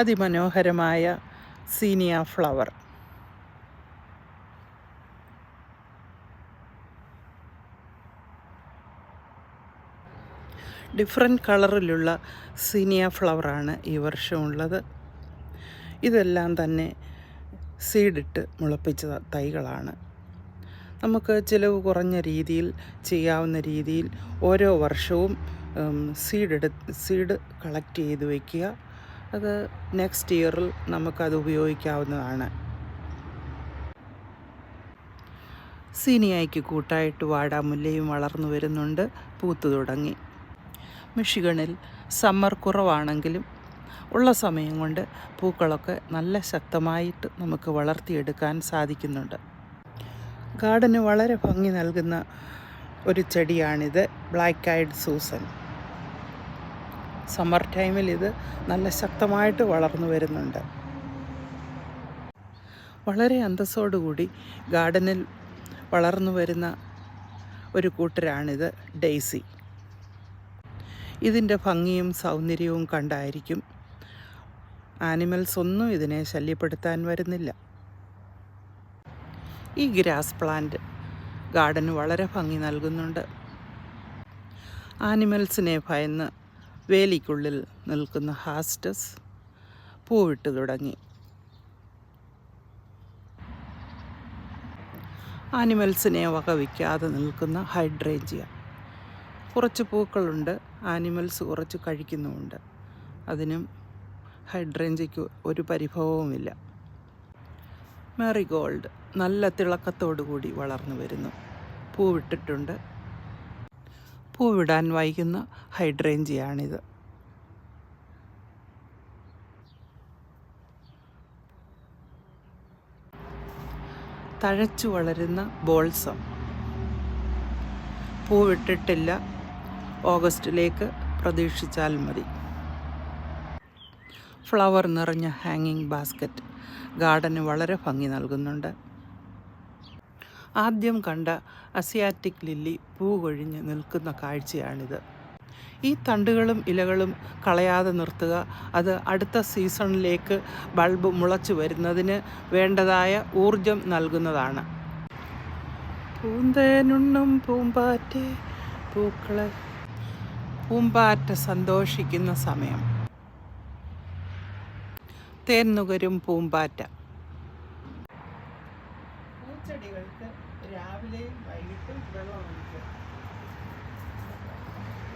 അതിമനോഹരമായ സീനിയ flower. Different കളറിലുള്ള സീനിയ ഫ്ലവറാണ് ഈ വർഷമുള്ളത്. ഇതെല്ലാം തന്നെ സീഡിട്ട് മുളപ്പിച്ച തൈകളാണ്. നമുക്ക് ചിലവ് കുറഞ്ഞ രീതിയിൽ ചെയ്യാവുന്ന രീതിയിൽ ഓരോ വർഷവും സീഡ് കളക്ട് ചെയ്ത് വയ്ക്കുക. അത് നെക്സ്റ്റ് ഇയറിൽ നമുക്കത് ഉപയോഗിക്കാവുന്നതാണ്. സീനിയയ്ക്ക് കൂട്ടായിട്ട് വാടാമുല്ലയും വളർന്നു വരുന്നുണ്ട്, പൂത്തു തുടങ്ങി. മിഷിഗണിൽ സമ്മർ കുറവാണെങ്കിലും ഉള്ള സമയം കൊണ്ട് പൂക്കളൊക്കെ നല്ല ശക്തമായിട്ട് നമുക്ക് വളർത്തിയെടുക്കാൻ സാധിക്കുന്നുണ്ട്. ഗാർഡന് വളരെ ഭംഗി നൽകുന്ന ഒരു ചെടിയാണിത്, ബ്ലാക്ക് ഐഡ് സൂസൻ. സമ്മർ ടൈമിൽ ഇത് നല്ല ശക്തമായിട്ട് വളർന്നു വരുന്നുണ്ട്. വളരെ അന്തസ്സോടുകൂടി ഗാർഡനിൽ വളർന്നു വരുന്ന ഒരു കൂട്ടരാണിത്, ഡെയ്സി. ഇതിൻ്റെ ഭംഗിയും സൗന്ദര്യവും കണ്ടായിരിക്കും ആനിമൽസ് ഒന്നും ഇതിനെ ശല്യപ്പെടുത്താൻ വരുന്നില്ല. ഈ ഗ്രാസ് പ്ലാന്റ് ഗാർഡന് വളരെ ഭംഗി നൽകുന്നുണ്ട്. ആനിമൽസിനെ ഭയന്ന് വേലിക്കുള്ളിൽ നിൽക്കുന്ന ഹാസ്റ്റസ് പൂവിട്ട് തുടങ്ങി. ആനിമൽസിനെ വകവയ്ക്കാതെ നിൽക്കുന്ന ഹൈഡ്രേഞ്ചിയ. കുറച്ച് പൂക്കളുണ്ട്, ആനിമൽസ് കുറച്ച് കഴിക്കുന്നുമുണ്ട്. അതിനും ഹൈഡ്രേഞ്ചിയയ്ക്ക് ഒരു പരിഭവവുമില്ല. മാരിഗോൾഡ് നല്ല തിളക്കത്തോടു കൂടി വളർന്നു വരുന്നു, പൂവിട്ടിട്ടുണ്ട്. പൂവിടാൻ വൈകുന്ന ഹൈഡ്രേഞ്ചിയാണിത്. തഴച്ചു വളരുന്ന ബോൾസം പൂവിട്ടിട്ടില്ല, ഓഗസ്റ്റിലേക്ക് പ്രതീക്ഷിച്ചാൽ മതി. ഫ്ലവർ നിറഞ്ഞ ഹാങ്ങിങ് ബാസ്ക്കറ്റ് ഗാർഡന് വളരെ ഭംഗി നൽകുന്നുണ്ട്. ആദ്യം കണ്ട അസിയാറ്റിക് ലില്ലി പൂ കൊഴിഞ്ഞ് നിൽക്കുന്ന കാഴ്ചയാണിത്. ഈ തണ്ടുകളും ഇലകളും കളയാതെ നിർത്തുക. അത് അടുത്ത സീസണിലേക്ക് ബൾബ് മുളച്ചു വരുന്നതിന് വേണ്ടതായ ഊർജം നൽകുന്നതാണ്. പൂന്തേനുണ്ണും പൂമ്പാറ്റെ പൂക്കളെ. പൂമ്പാറ്റ സന്തോഷിക്കുന്ന സമയം. തേൻ നുകരും പൂമ്പാറ്റ. പൂച്ചെടികൾക്ക് രാവിലെയും വൈകിട്ടും വെള്ളം ഒഴിക്കുക.